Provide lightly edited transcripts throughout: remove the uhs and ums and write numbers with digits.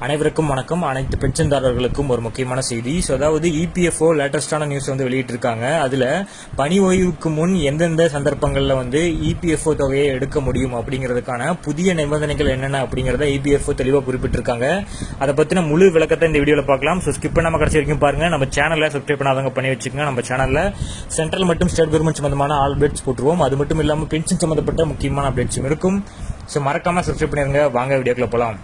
அனைவருக்கும் வணக்கம். அனைத்து பென்ஷன்தாரர்களுக்கும் ஒரு முக்கியமான செய்தி. அதாவது இபிஎஃப்ஓ லேட்டஸ்டான நியூஸ் வெளியிட்டிருக்காங்க. அதுல பணி ஓய்வுக்கு முன் எந்தெந்த சந்தர்ப்பங்கள்ல இபிஎஃப்ஓ தொகையை எடுக்க முடியும் அப்படிங்கிறதுக்கான புதிய நிபந்தனைகள் என்னென்ன அப்படிங்கறத இபிஎஃப்ஓ தெளிவா குறிப்பிட்டிருக்காங்க. அதை பத்தின முழு விளக்கத்தை இந்த வீடியோல பார்க்கலாம். ஸ்கிப் பண்ணாம கடைசி வரைக்கும் பாருங்க. நம்ம சேனலை சப்ஸ்கிரைப் பண்ணாதவங்க பண்ணி வச்சுக்கோங்க. நம்ம சேனல்ல சென்ட்ரல் மற்றும் ஸ்டேட் கவர்மெண்ட் சம்பந்தமான ஆல் அப்டேட்ஸ் போட்டுருவோம். அது மட்டும் இல்லாம பென்ஷன் சம்பந்தப்பட்ட முக்கியமான அப்டேட்ஸும் இருக்கும். மறக்காம சப்ஸ்கிரைப் பண்ணிருங்க. வாங்க வீடியோக்குள்ள போலாம்.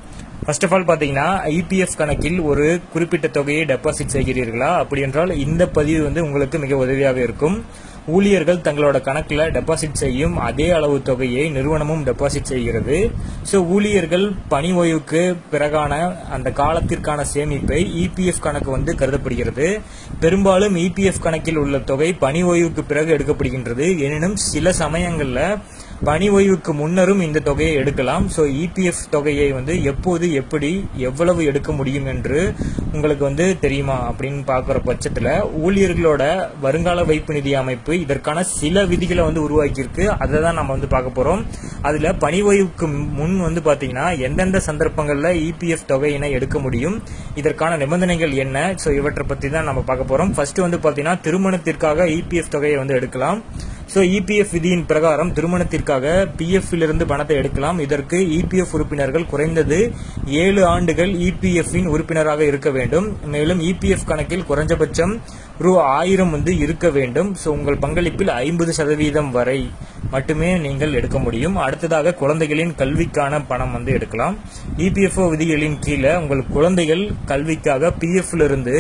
ஃபர்ஸ்ட் ஆஃப் ஆல் பாத்தீங்கன்னா, இபிஎஃப் கணக்கில் ஒரு குறிப்பிட்ட தொகையை டெபாசிட் செய்கிறீர்களா? அப்படி என்றால் இந்த பதிவு உங்களுக்கு மிக உதவியாக இருக்கும். ஊழியர்கள் தங்களோட கணக்குல டெபாசிட் செய்யும் அதே அளவு தொகையை நிறுவனமும் டெபாசிட் செய்கிறது. ஊழியர்கள் பணி ஓய்வுக்கு பிறகான அந்த காலத்திற்கான சேமிப்பை இபிஎஃப் கணக்கு கருதப்படுகிறது. பெரும்பாலும் இபிஎஃப் கணக்கில் உள்ள தொகை பணி ஓய்வுக்கு பிறகு எடுக்கப்படுகின்றது. எனினும் சில சமயங்கள்ல பணி ஓய்வுக்கு முன்னரும் இந்த தொகையை எடுக்கலாம். இபிஎஃப் தொகையை எப்போது எப்படி எவ்வளவு எடுக்க முடியும் என்று உங்களுக்கு தெரியுமா அப்படின்னு பாக்குற பட்சத்துல, ஊழியர்களோட வருங்கால வைப்பு நிதி அமைப்பு இதற்கான சில விதிகளை உருவாக்கி இருக்கு. அதை தான் நம்ம பார்க்க போறோம். அதுல பணி ஓய்வுக்கு முன் பாத்தீங்கன்னா எந்தெந்த சந்தர்ப்பங்கள்ல இபிஎஃப் தொகையினை எடுக்க முடியும், இதற்கான நிபந்தனைகள் என்ன, இவற்றை பத்தி தான் நம்ம பார்க்க போறோம். ஃபர்ஸ்ட் பாத்தீங்கன்னா, திருமணத்திற்காக இபிஎஃப் தொகையை எடுக்கலாம். இபிஎஃப் விதியின் பிரகாரம் திருமணத்திற்காக பிஎஃப் இலிருந்து பணத்தை எடுக்கலாம். இதற்கு இபிஎஃப் உறுப்பினர்கள் குறைந்தது 7 ஆண்டுகள் இபிஎஃப் உறுப்பினராக இருக்க வேண்டும். மேலும் இபிஎஃப் கணக்கில் குறைஞ்சபட்சம் ரூ.1000 இருக்க வேண்டும். உங்கள் பங்களிப்பில் 50% வரை மட்டுமே நீங்கள் எடுக்க முடியும். அடுத்ததாக, குழந்தைகளின் கல்விக்கான பணம் எடுக்கலாம். இபிஎஃப்ஓ விதிகளின் கீழே உங்கள் குழந்தைகள் கல்விக்காக பிஎஃப் இருந்து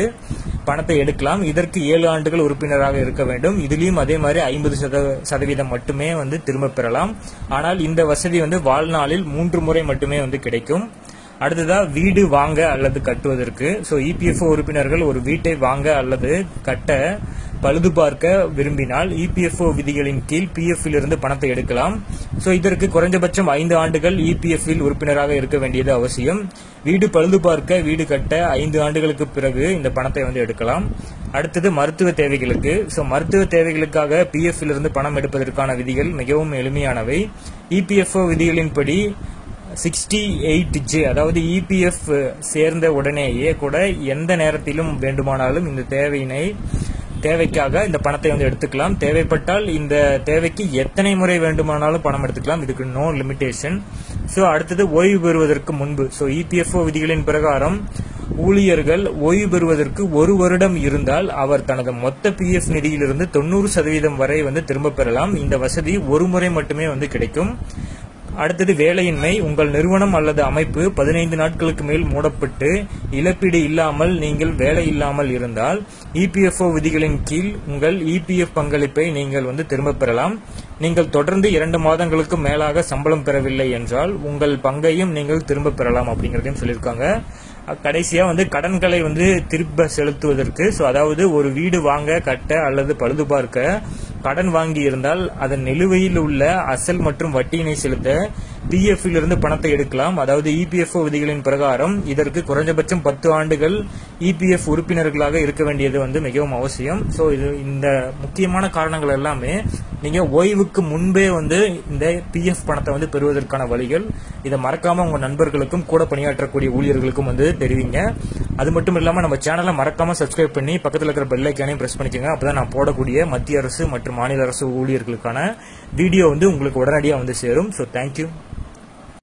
பணத்தை எடுக்கலாம். இதற்கு 7 ஆண்டுகள் உறுப்பினராக இருக்க வேண்டும். இதுலயும் அதே மாதிரி 50% மட்டுமே திரும்ப பெறலாம். ஆனால் இந்த வசதி வாழ்நாளில் 3 முறை மட்டுமே கிடைக்கும். அடுத்ததா, வீடு வாங்க அல்லது கட்டுவதற்கு இபிஎஃப்ஓ உறுப்பினர்கள் ஒரு வீட்டை வாங்க அல்லது கட்ட பழுது பார்க்க விரும்பினால் இபிஎஃப்ஓ விதிகளின் கீழ் பிஎஃப் இருந்து பணத்தை எடுக்கலாம். இதற்கு குறைந்தபட்சம் 5 ஆண்டுகள் இபிஎஃப் உறுப்பினராக இருக்க வேண்டியது அவசியம். வீடு பழுது பார்க்க, வீடு கட்ட 5 ஆண்டுகளுக்கு பிறகு இந்த பணத்தை எடுக்கலாம். அடுத்தது, மருத்துவ தேவைகளுக்கு. மருத்துவ தேவைகளுக்காக பிஎஃப் இருந்து பணம் எடுப்பதற்கான விதிகள் மிகவும் எளிமையானவை. இபிஎஃப்ஓ விதிகளின்படி 68J, அதாவது இபிஎஃப் சேர்ந்த உடனேயே கூட எந்த நேரத்திலும் வேண்டுமானாலும் இந்த தேவைக்காக இந்த பணத்தை எடுத்துக்கலாம். தேவைப்பட்டால் இந்த தேவைக்கு எத்தனை முறை வேண்டுமானாலும் பணம் எடுத்துக்கலாம். இதுக்கு நோ லிமிடேஷன். அடுத்தது, ஓய்வு பெறுவதற்கு முன்பு. இபிஎஃப்ஓ விதிகளின் பிரகாரம் ஊழியர்கள் ஓய்வு பெறுவதற்கு 1 வருடம் இருந்தால் அவர் தனது மொத்த பிஎஃப் நிதியிலிருந்து 90% வரை திரும்ப பெறலாம். இந்த வசதி ஒரு முறை மட்டுமே கிடைக்கும். அடுத்தது, வேலையின்மை. உங்கள் நிறுவனம் அல்லது அமைப்பு 15 நாட்களுக்கு மேல் மூடப்பட்டு இழப்பீடு இல்லாமல் நீங்கள் வேலை இல்லாமல் இருந்தால் இபிஎஃப்ஓ விதிகளின் கீழ் உங்கள் இபிஎஃப் பங்களிப்பை நீங்கள் திரும்ப பெறலாம். நீங்கள் தொடர்ந்து 2 மாதங்களுக்கு மேலாக சம்பளம் பெறவில்லை என்றால் உங்கள் பங்கையும் நீங்கள் திரும்ப பெறலாம் அப்படிங்கறதையும் சொல்லியிருக்காங்க. கடைசியா கடன்களை திரும்ப செலுத்துவதற்கு, அதாவது ஒரு வீடு வாங்க, கட்ட அல்லது பழுது பார்க்க கடன் வாங்கி இருந்தால் அதன் நிலுவையில் உள்ள அசல் மற்றும் வட்டியினை செலுத்த பிஎஃப் இருந்து பணத்தை எடுக்கலாம். அதாவது இபிஎஃப்ஓ விதிகளின் பிரகாரம் இதற்கு குறைஞ்சபட்சம் 10 ஆண்டுகள் இபிஎஃப் உறுப்பினர்களாக இருக்க வேண்டியது மிகவும் அவசியம். இந்த முக்கியமான காரணங்கள் எல்லாமே நீங்க ஓய்வுக்கு முன்பே இந்த பிஎஃப் பணத்தை பெறுவதற்கான வழிகள். இதை மறக்காம உங்க நண்பர்களுக்கும் கூட பணியாற்றக்கூடிய ஊழியர்களுக்கும் தெரிவிங்க. அது மட்டும் இல்லாம நம்ம சேனலை மறக்காம சப்ஸ்கிரைப் பண்ணி பக்கத்தில் இருக்கிற பெல் ஐக்கானையும் பிரஸ் பண்ணிக்கோங்க. அப்பதான் நான் போடக்கூடிய மத்திய அரசு மற்றும் மாநில அரசு ஊழியர்களுக்கான வீடியோ உங்களுக்கு உடனடியாக சேரும். தேங்க்யூ.